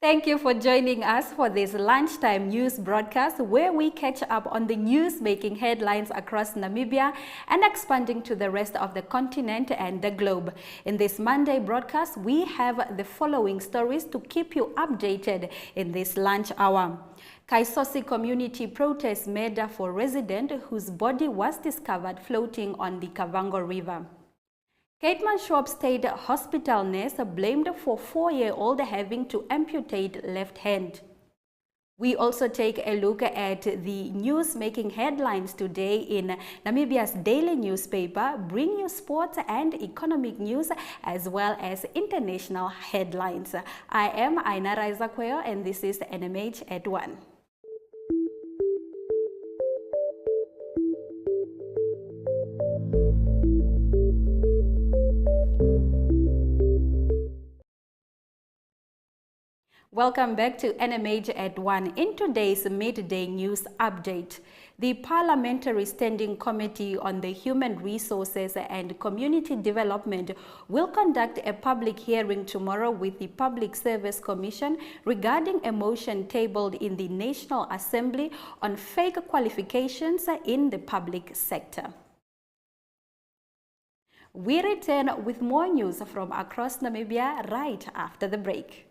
Thank you for joining us for this lunchtime news broadcast where we catch up on the news making headlines across Namibia and expanding to the rest of the continent and the globe. In this Monday broadcast, we have the following stories to keep you updated in this lunch hour. Kaisosi community protest murder for resident whose body was discovered floating on the Kavango River. Keetmanshoop State Hospital nurse blamed for 4-year-old having to amputate left hand. We also take a look at the news making headlines today in Namibia's daily newspaper, bring you sports and economic news as well as international headlines. I am Ainara Zakweyo and this is NMH at 1. Welcome back to NMH at 1. In today's midday news update, the Parliamentary Standing Committee on the Human Resources and Community Development will conduct a public hearing tomorrow with the Public Service Commission regarding a motion tabled in the National Assembly on fake qualifications in the public sector. We return with more news from across Namibia right after the break.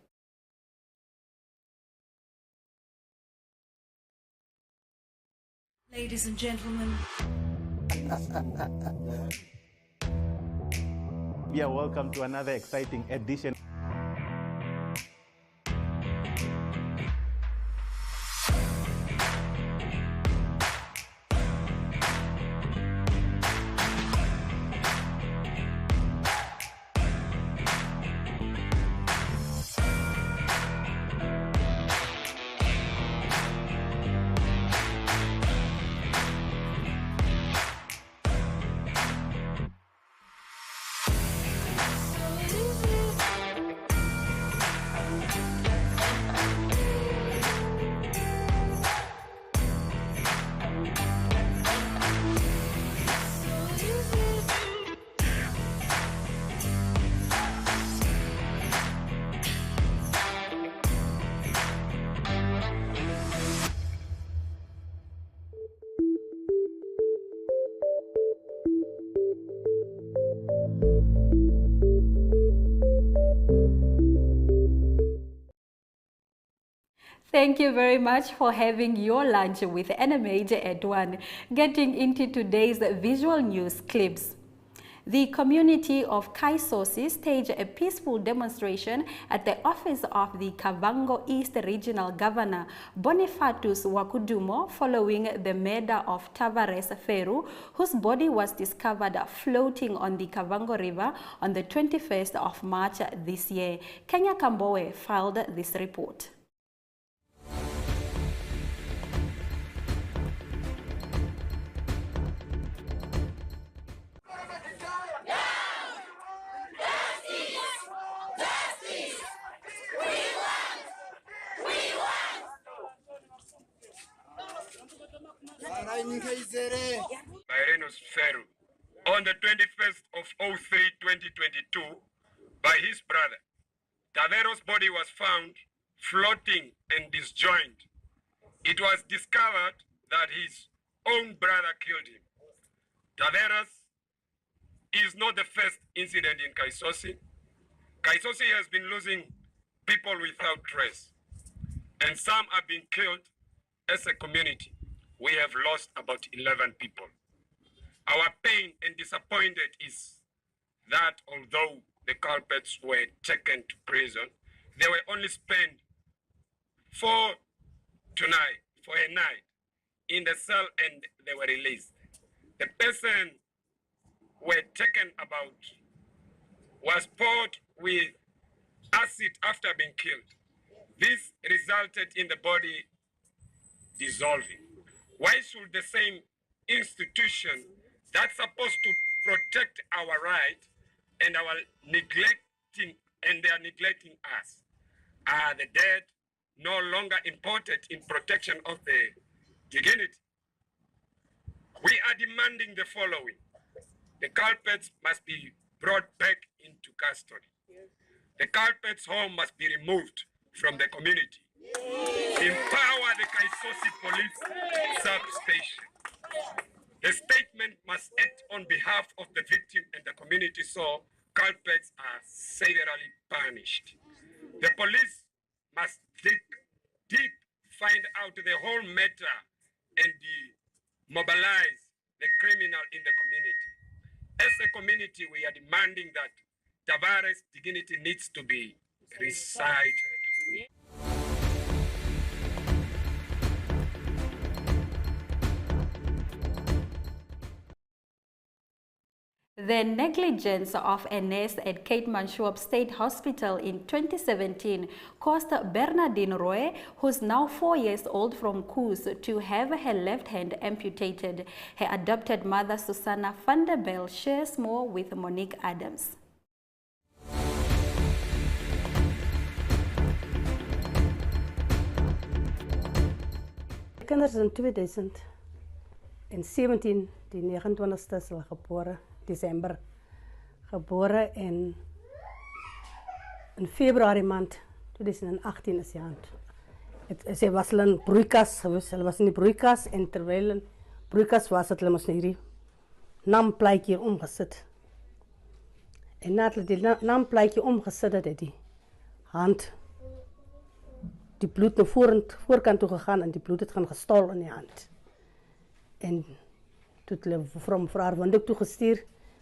Ladies and gentlemen. Yeah, welcome to another exciting edition. Thank you very much for having your lunch with NMH at 1. Getting into today's visual news clips. The community of Kaisosi staged a peaceful demonstration at the office of the Kavango East Regional Governor Bonifatus Wakudumo following the murder of Tavares Feru, whose body was discovered floating on the Kavango River on the 21st of March this year. Kenya Kambowe filed this report. Feru on the 21st of 03/2022 by his brother. Tavero's body was found floating and disjointed. It was discovered that his own brother killed him. Taveros is not the first incident in Kaisosi. Kaisosi has been losing people without trace, and some have been killed. As a community, we have lost about 11 people. Our pain and disappointed is that although the culprits were taken to prison, they were only spent for a night in the cell and they were released. The person were taken about was poured with acid after being killed. This resulted in the body dissolving. Why should the same institution that's supposed to protect our right and they are neglecting us? Are the dead no longer important in protection of the dignity? We are demanding the following. The culprits must be brought back into custody. The culprits' home must be removed from the community. Empower the Kaisosi police substation. The statement must act on behalf of the victim and the community so culprits are severely punished. The police must dig deep, find out the whole matter and mobilize the criminal in the community. As a community, we are demanding that Tavares' dignity needs to be recited. The negligence of a nurse at Keetmanshoop State Hospital in 2017 caused Bernardine Roy, who's now 4 years old from Koos, to have her left hand amputated. Her adopted mother, Susanna van der Bel, shares more with Monique Adams. Kinders in 2017, die 29ste is hulle gebore, December gebore en in Februarie maand 2018 is die hand. Sy was hulle in broeikas gewees, hulle was in die broeikas en terwyl hulle broeikas was het hulle mos hierdie naamplaatjie omgesit. En nadat hulle die naamplaatjie omgesit het, die hand die bloed na voorkant toe gegaan en die bloed het gaan gestol in die hand. En toe het hulle vir haar windhoek toegestuur,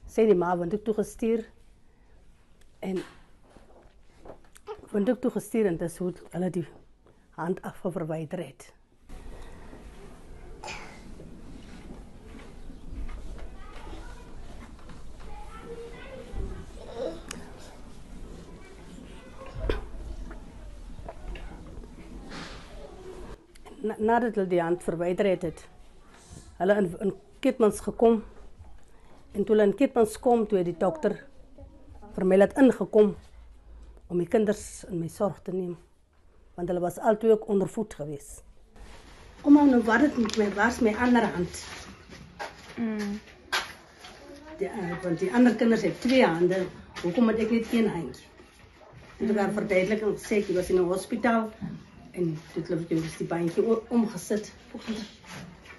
sy die ma windhoek toegestuur en windhoek toegestuur en dis hoe hulle die hand afgeverwyder het. Nadat hulle die hand verwyder het, hulle in Keetmans gekom en toe hulle in Keetmans kom, toe die dokter vir my het ingekom om die kinders in my sorg te neem, want hulle was altyd ook ondervoed gewees. Nou wat het met my was my ander hand. Want die ander kinders het 2 hande, hoekom het ek net 1 handjie? Toe het haar verduidelik en gesê, ek was in 'n hospitaal en toe het hulle die bandjie omgesit.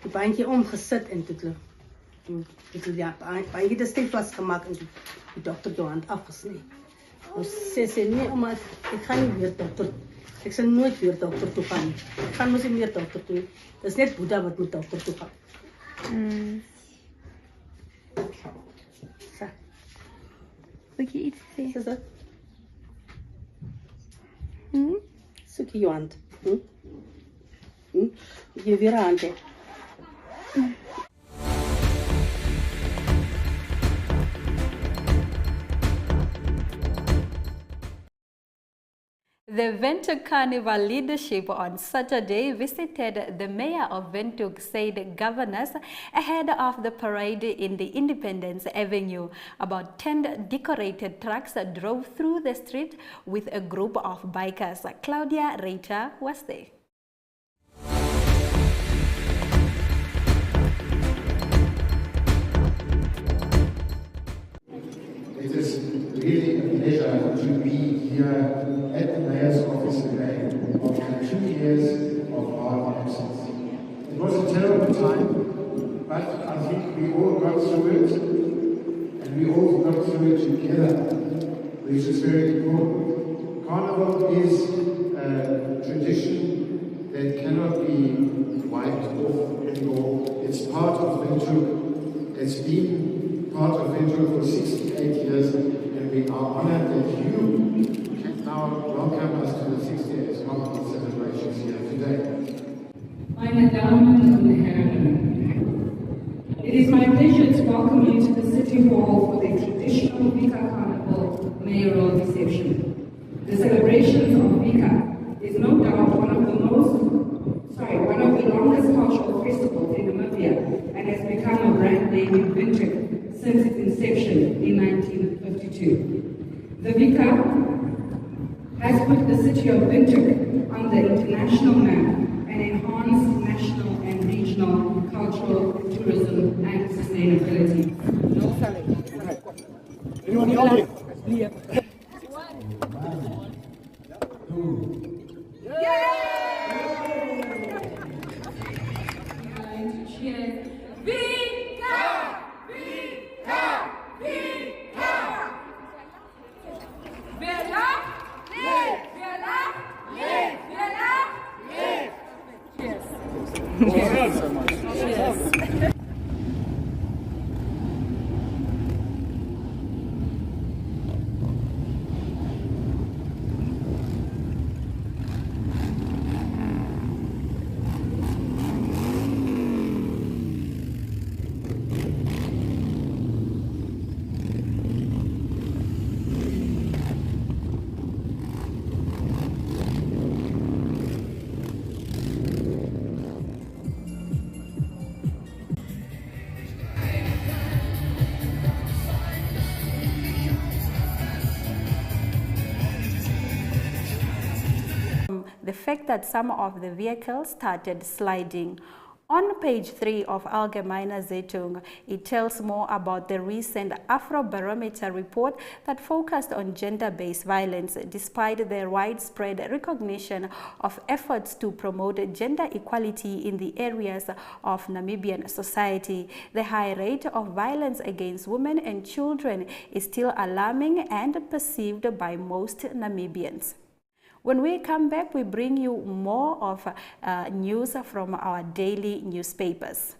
Die bandjie omgesit en toe het hulle die bandjie te styf vastgemaak en die dokter die hand afgesny. Dus sy nee, omdat ek gaan nie weer dokter, ek sal nooit weer dokter toe gaan. Ek gaan mos nie meer dokter toe. Dis net Boeddha wat moet dokter toe gaan. Wil jy iets sê? Is dit? Soek jy jou hand. Jy weer 'n hand hê. The Windhoek Carnival leadership on Saturday visited the mayor of Windhoek, said governors, ahead of the parade in the Independence Avenue. About 10 decorated trucks drove through the street with a group of bikers. Claudia Reiter was there. It is really a pleasure to be here at the Mayor's office today after 2 years of hard absence. It was a terrible time, but I think we all got through it, and we all got through it together, which is very important. Carnival is a tradition that cannot be wiped off anymore. It's part of Windhoek. It's been part of Windhoek for 68 years, and we are honored that you can now welcome us to the 68th Carnival celebrations here today. Meine Damen und Herren, it is my pleasure to welcome you to the City Hall for the traditional Vika Carnival mayoral reception. This named Windhoek since its inception in 1952. The Vika has put the city of Windhoek on the international map and enhanced national and regional cultural, tourism and sustainability. Anyone helping? Cheers. Vika! Vika! Vika! Vela! Live! Vela! Live! Vela! Live! Cheers. Cheers. The fact that some of the vehicles started sliding. On page 3 of Allgemeine Zeitung, it tells more about the recent Afrobarometer report that focused on gender-based violence, despite the widespread recognition of efforts to promote gender equality in the areas of Namibian society. The high rate of violence against women and children is still alarming and perceived by most Namibians. When we come back, we bring you more of news from our daily newspapers.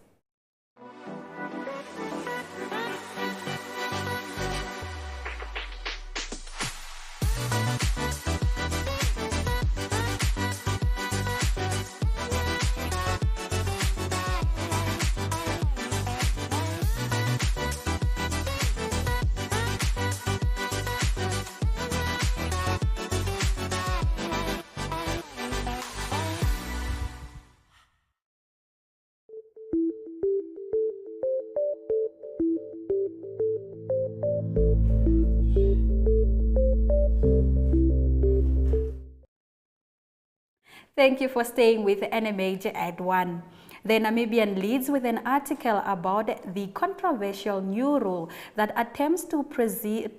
Thank you for staying with NMH at 1. The Namibian leads with an article about the controversial new rule that attempts to preserve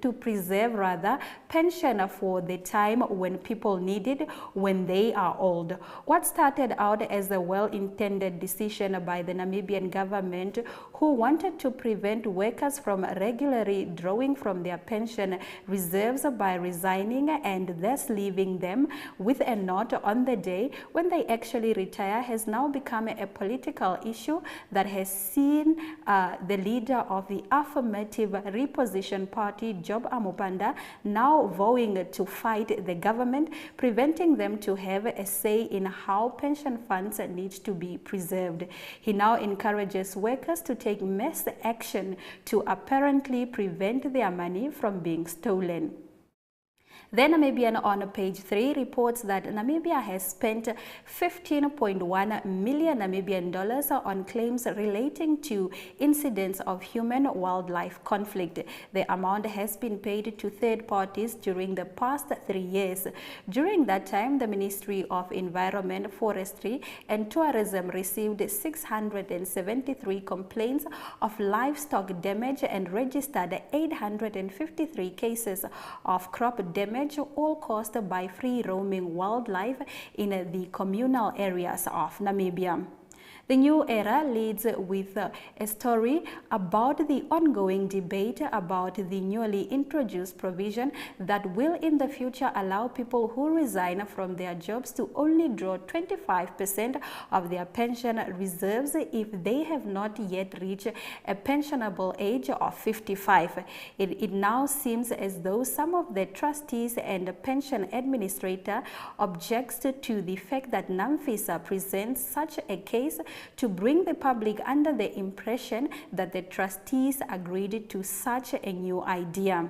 pension for the time when people need it when they are old. What started out as a well-intended decision by the Namibian government, who wanted to prevent workers from regularly drawing from their pension reserves by resigning and thus leaving them with a note on the day when they actually retire, has now become a political issue that has seen the leader of the Affirmative Reposition Party, Job Amupanda, now vowing to fight the government, preventing them to have a say in how pension funds need to be preserved. He now encourages workers to take mass action to apparently prevent their money from being stolen. The Namibian on page 3 reports that Namibia has spent 15.1 million Namibian dollars on claims relating to incidents of human-wildlife conflict. The amount has been paid to third parties during the past 3 years. During that time, the Ministry of Environment, Forestry and Tourism received 673 complaints of livestock damage and registered 853 cases of crop damage, all caused by free-roaming wildlife in the communal areas of Namibia. The New Era leads with a story about the ongoing debate about the newly introduced provision that will in the future allow people who resign from their jobs to only draw 25% of their pension reserves if they have not yet reached a pensionable age of 55. It now seems as though some of the trustees and pension administrator objects to the fact that NAMFISA presents such a case to bring the public under the impression that the trustees agreed to such a new idea.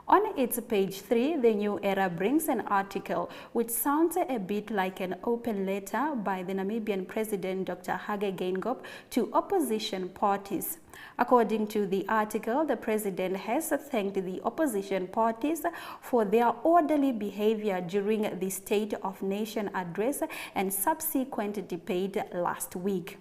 On its page 3, the New Era brings an article which sounds a bit like an open letter by the Namibian President Dr. Hage Geingob to opposition parties. According to the article, the president has thanked the opposition parties for their orderly behavior during the State of Nation address and subsequent debate last week.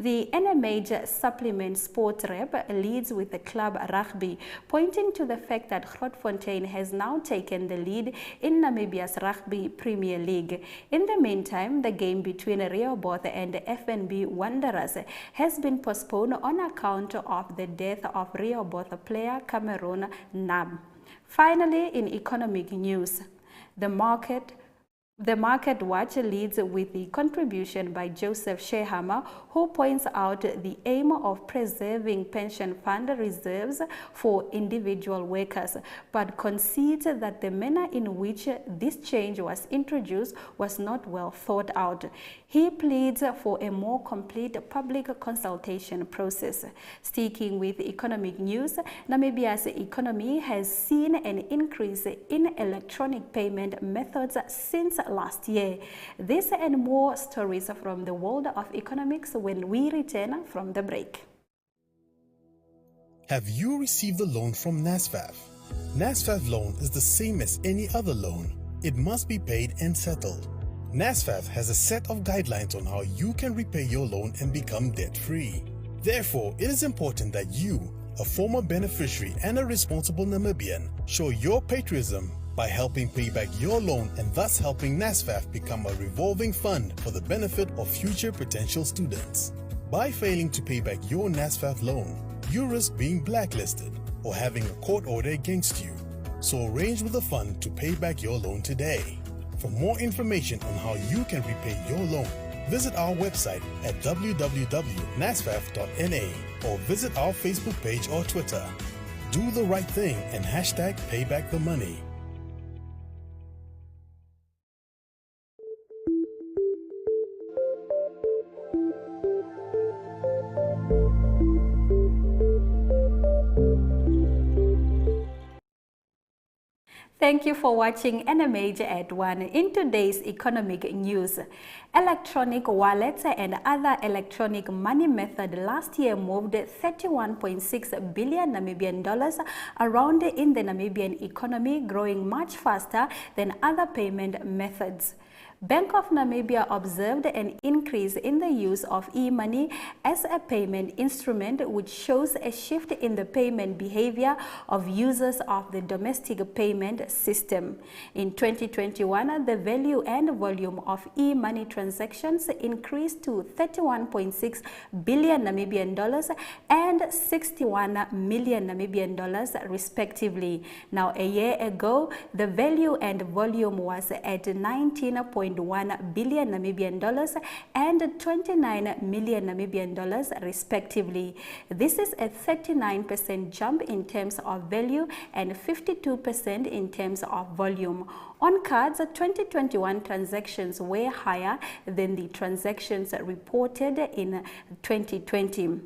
The NMH supplement sport rep leads with the club rugby, pointing to the fact that Grootfontein has now taken the lead in Namibia's Rugby Premier League. In the meantime, the game between Rehoboth and FNB Wanderers has been postponed on account of the death of Rehoboth player Cameron Nam. Finally, in economic news, the Market Watch leads with the contribution by Joseph Shehammer, who points out the aim of preserving pension fund reserves for individual workers, but concedes that the manner in which this change was introduced was not well thought out. He pleads for a more complete public consultation process. Sticking with economic news, Namibia's economy has seen an increase in electronic payment methods since last year. This and more stories from the world of economics when we return from the break. Have you received a loan from NSFAF? NSFAF loan is the same as any other loan. It must be paid and settled. NSFAF has a set of guidelines on how you can repay your loan and become debt-free. Therefore, it is important that you, a former beneficiary and a responsible Namibian, show your patriotism by helping pay back your loan and thus helping NSFAF become a revolving fund for the benefit of future potential students. By failing to pay back your NSFAF loan, you risk being blacklisted or having a court order against you. So arrange with the fund to pay back your loan today. For more information on how you can repay your loan, visit our website at www.nasfaf.na or visit our Facebook page or Twitter. Do the right thing and hashtag #paybackthemoney. Thank you for watching NMH at 1. In today's economic news, electronic wallets and other electronic money method last year moved 31.6 billion Namibian dollars around in the Namibian economy, growing much faster than other payment methods. Bank of Namibia observed an increase in the use of e-money as a payment instrument, which shows a shift in the payment behavior of users of the domestic payment system. In 2021, the value and volume of e-money transactions increased to 31.6 billion Namibian dollars and 61 million Namibian dollars respectively. Now, a year ago, the value and volume was at 19.1 billion Namibian dollars and 29 million Namibian dollars respectively. This is a 39% jump in terms of value and 52% in terms of volume. On cards, 2021 transactions were higher than the transactions reported in 2020.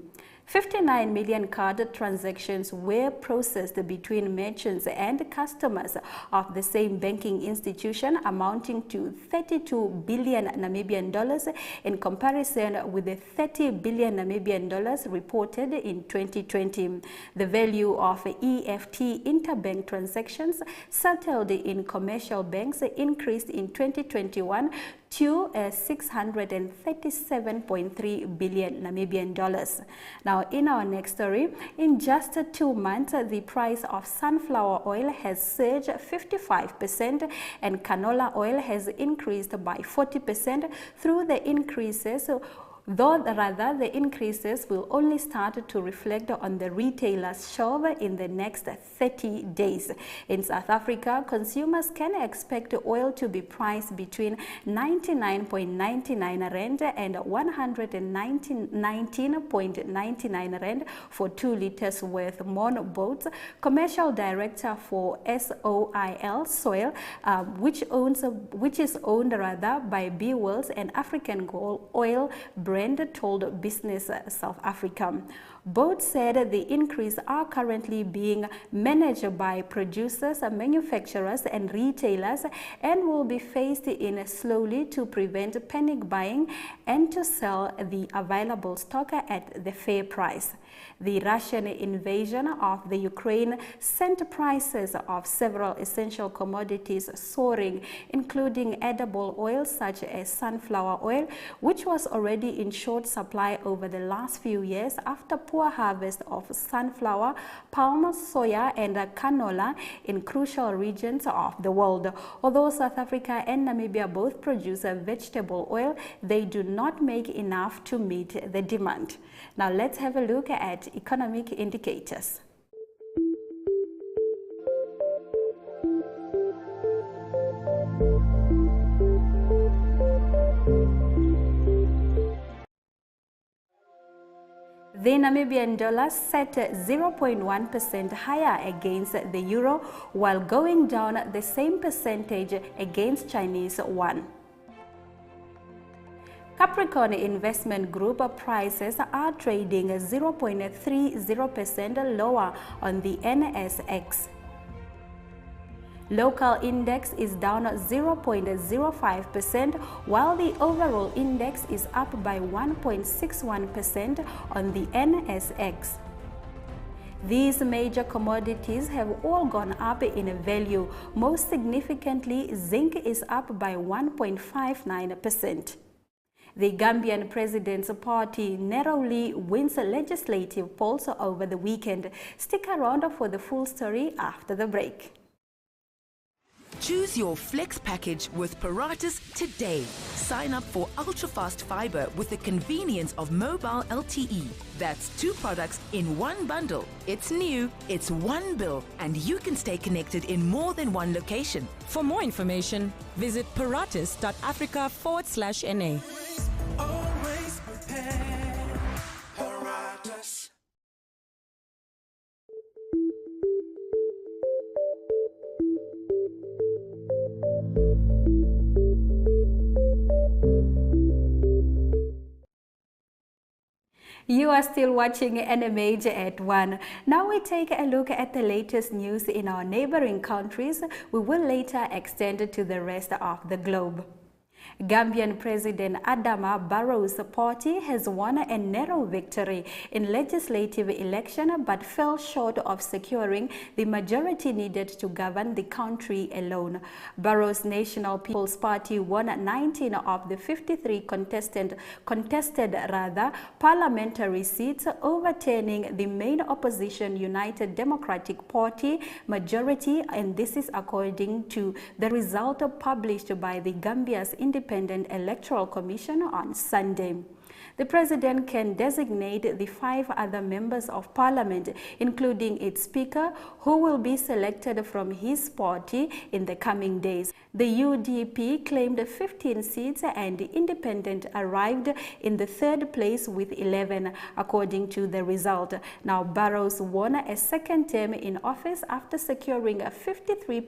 59 million card transactions were processed between merchants and customers of the same banking institution, amounting to 32 billion Namibian dollars in comparison with the 30 billion Namibian dollars reported in 2020. The value of EFT interbank transactions settled in commercial banks increased in 2021 to 637.3 billion Namibian dollars. Now, in our next story, in just 2 months, the price of sunflower oil has surged 55% and canola oil has increased by 40% through the increases. Though the increases will only start to reflect on the retailer's shelf in the next 30 days. In South Africa, consumers can expect oil to be priced between 99.99 Rand and 119.99 Rand for 2 liters worth. Mon Boats, commercial director for SOIL, which is owned by B World, an African oil brand, Rand told Business South Africa. Both said the increase are currently being managed by producers, manufacturers and retailers and will be phased in slowly to prevent panic buying and to sell the available stock at the fair price. The Russian invasion of the Ukraine sent prices of several essential commodities soaring, including edible oils such as sunflower oil, which was already in short supply over the last few years after poor harvest of sunflower, palm, soya and canola in crucial regions of the world. Although South Africa and Namibia both produce vegetable oil, they do not make enough to meet the demand. Now let's have a look at economic indicators. The Namibian dollar set 0.1% higher against the euro, while going down the same percentage against Chinese yuan. Capricorn Investment Group prices are trading 0.30% lower on the NSX. Local index is down 0.05%, while the overall index is up by 1.61% on the NSX. These major commodities have all gone up in value. Most significantly, zinc is up by 1.59%. The Gambian President's Party narrowly wins legislative polls over the weekend. Stick around for the full story after the break. Choose your flex package with Paratus today. Sign up for ultra-fast fiber with the convenience of mobile LTE. That's 2 products in 1 bundle. It's new, it's 1 bill, and you can stay connected in more than 1 location. For more information, visit paratus.africa/NA. Always prepared. Paratus. You are still watching NMH at 1. Now we take a look at the latest news in our neighboring countries. We will later extend to the rest of the globe. Gambian President Adama Barrow's party has won a narrow victory in legislative election but fell short of securing the majority needed to govern the country alone. Barrow's National People's Party won 19 of the 53 contested parliamentary seats, overturning the main opposition United Democratic Party majority, and this is according to the result published by the Gambia's Independent Electoral Commission on Sunday. The president can designate the 5 other members of parliament, including its speaker, who will be selected from his party in the coming days. The UDP claimed 15 seats and the independent arrived in the 3rd place with 11, according to the result. Now, Barrows won a 2nd term in office after securing a 53%